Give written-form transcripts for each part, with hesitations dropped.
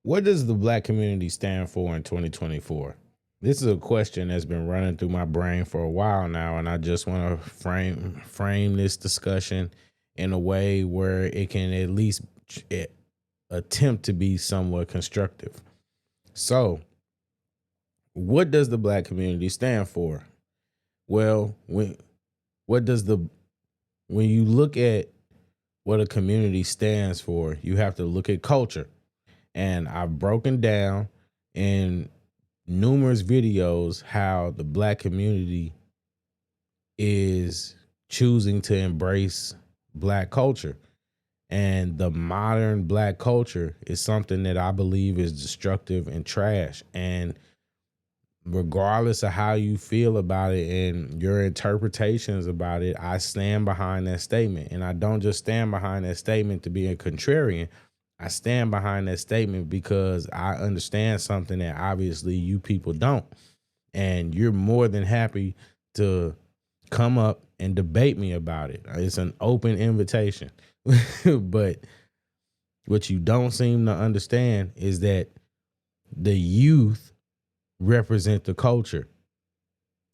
What does the black community stand for in 2024? This is a question that's been running through my brain for a while now, and I just want to frame this discussion in a way where it can at least attempt to be somewhat constructive. So, what does the black community stand for? Well, when you look at what a community stands for, you have to look at culture. And I've broken down in numerous videos how the black community is choosing to embrace black culture. And the modern black culture is something that I believe is destructive and trash. And regardless of how you feel about it and your interpretations about it, I stand behind that statement. And I don't just stand behind that statement to be a contrarian. I stand behind that statement because I understand something that obviously you people don't. And you're more than happy to come up and debate me about it. It's an open invitation. But what you don't seem to understand is that the youth represent the culture,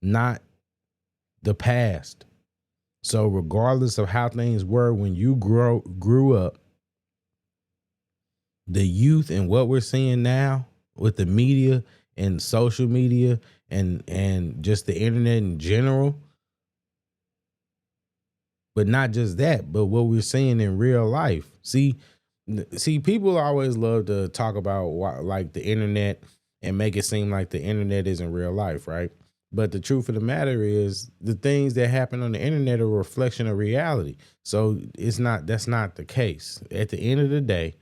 not the past. So regardless of how things were when you grew up, the youth and what we're seeing now with the media and social media and just the internet in general, but not just that, but what we're seeing in real life. See, people always love to talk about like the internet and make it seem like the internet isn't real life, right? But the truth of the matter is the things that happen on the internet are a reflection of reality. So that's not the case. At the end of the day,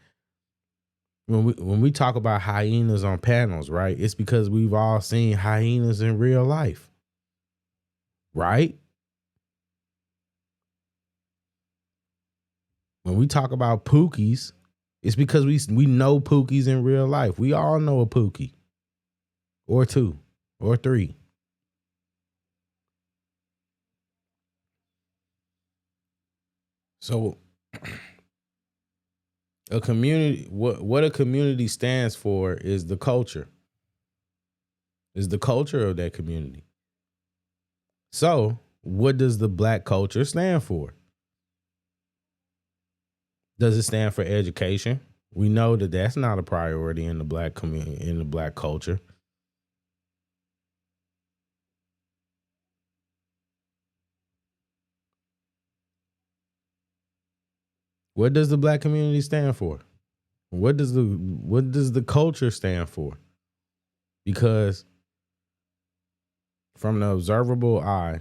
when we talk about hyenas on panels, right, it's because we've all seen hyenas in real life, right? When we talk about pookies, it's because we know pookies in real life. We all know a pookie or two or three. So a community, what a community stands for is the culture. Is the culture of that community. So what does the black culture stand for? Does it stand for education? We know that that's not a priority in the black community, in the black culture. What does the black community stand for? What does the culture stand for? Because from the observable eye,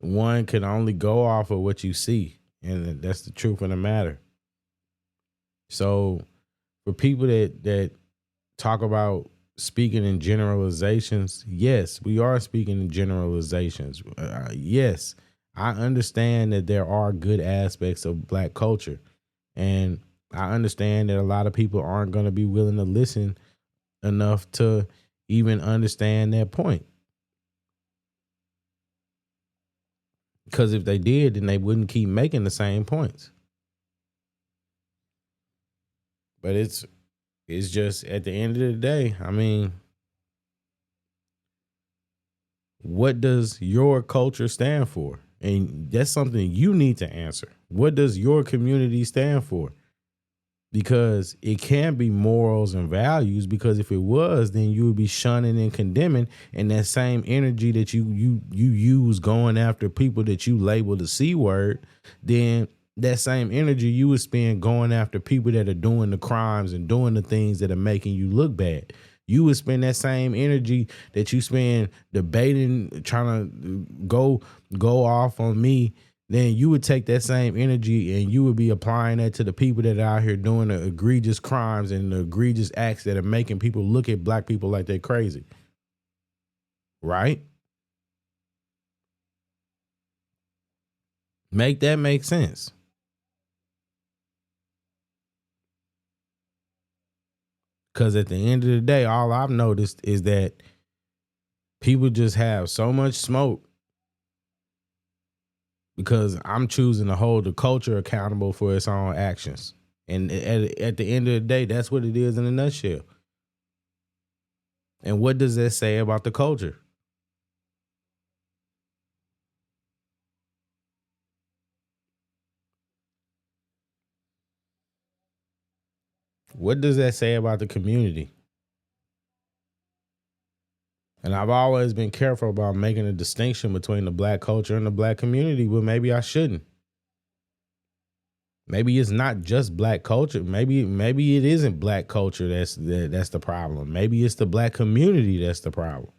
one can only go off of what you see, and that's the truth of the matter. So for people that talk about speaking in generalizations, yes, we are speaking in generalizations. Yes, I understand that there are good aspects of black culture, and I understand that a lot of people aren't going to be willing to listen enough to even understand that point. Because if they did, then they wouldn't keep making the same points. But it's just at the end of the day, I mean, what does your culture stand for? And that's something you need to answer. What does your community stand for? Because it can be morals and values, because if it was, then you would be shunning and condemning, and that same energy that you use going after people that you label the C word, then that same energy you would spend going after people that are doing the crimes and doing the things that are making you look bad. You would spend that same energy that you spend debating, trying to go off on me. Then you would take that same energy and you would be applying that to the people that are out here doing the egregious crimes and the egregious acts that are making people look at black people like they're crazy. Right? Make that make sense. Because at the end of the day, all I've noticed is that people just have so much smoke because I'm choosing to hold the culture accountable for its own actions. And at the end of the day, that's what it is in a nutshell. And what does that say about the culture? What does that say about the community? And I've always been careful about making a distinction between the black culture and the black community, but maybe I shouldn't. Maybe it's not just black culture. Maybe it isn't black culture that's the problem. Maybe it's the black community that's the problem.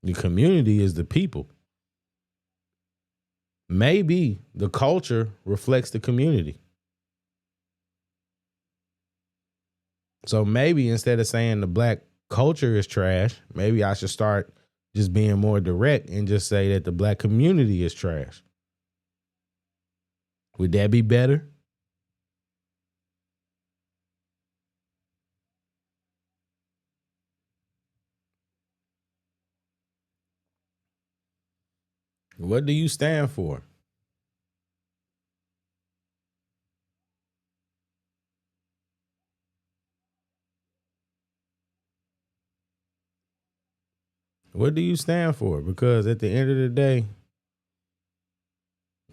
The community is the people. Maybe the culture reflects the community. So maybe instead of saying the black culture is trash, maybe I should start just being more direct and just say that the black community is trash. Would that be better? What do you stand for? What do you stand for? Because at the end of the day,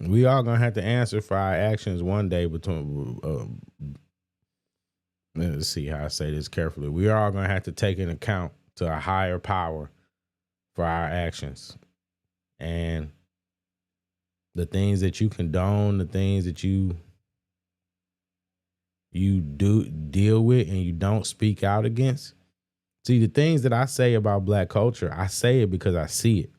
we are gonna have to answer for our actions one day. Let's see how I say this carefully. We are gonna have to take into account to a higher power for our actions, and the things that you condone, the things that you do deal with and you don't speak out against. See, the things that I say about black culture, I say it because I see it.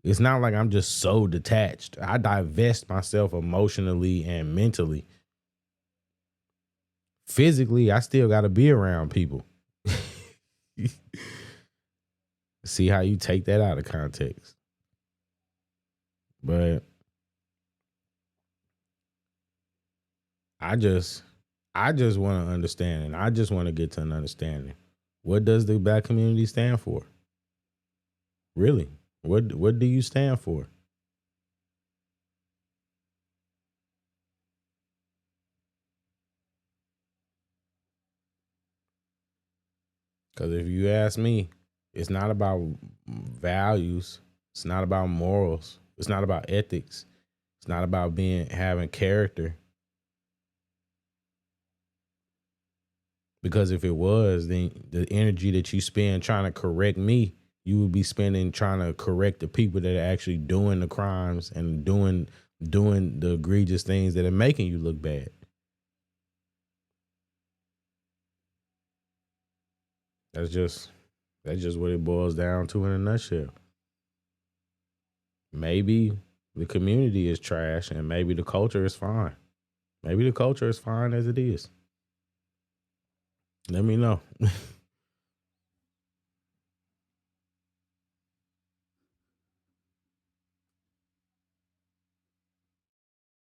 It's not like I'm just so detached. I divest myself emotionally and mentally. Physically, I still got to be around people. See how you take that out of context. But I just want to understand, and I just want to get to an understanding. What does the black community stand for? Really? What do you stand for? Because if you ask me, it's not about values. It's not about morals. It's not about ethics. It's not about having character. Because if it was, then the energy that you spend trying to correct me, you would be spending trying to correct the people that are actually doing the crimes and doing the egregious things that are making you look bad. That's just what it boils down to in a nutshell. Maybe the community is trash and maybe the culture is fine. Maybe the culture is fine as it is. Let me know.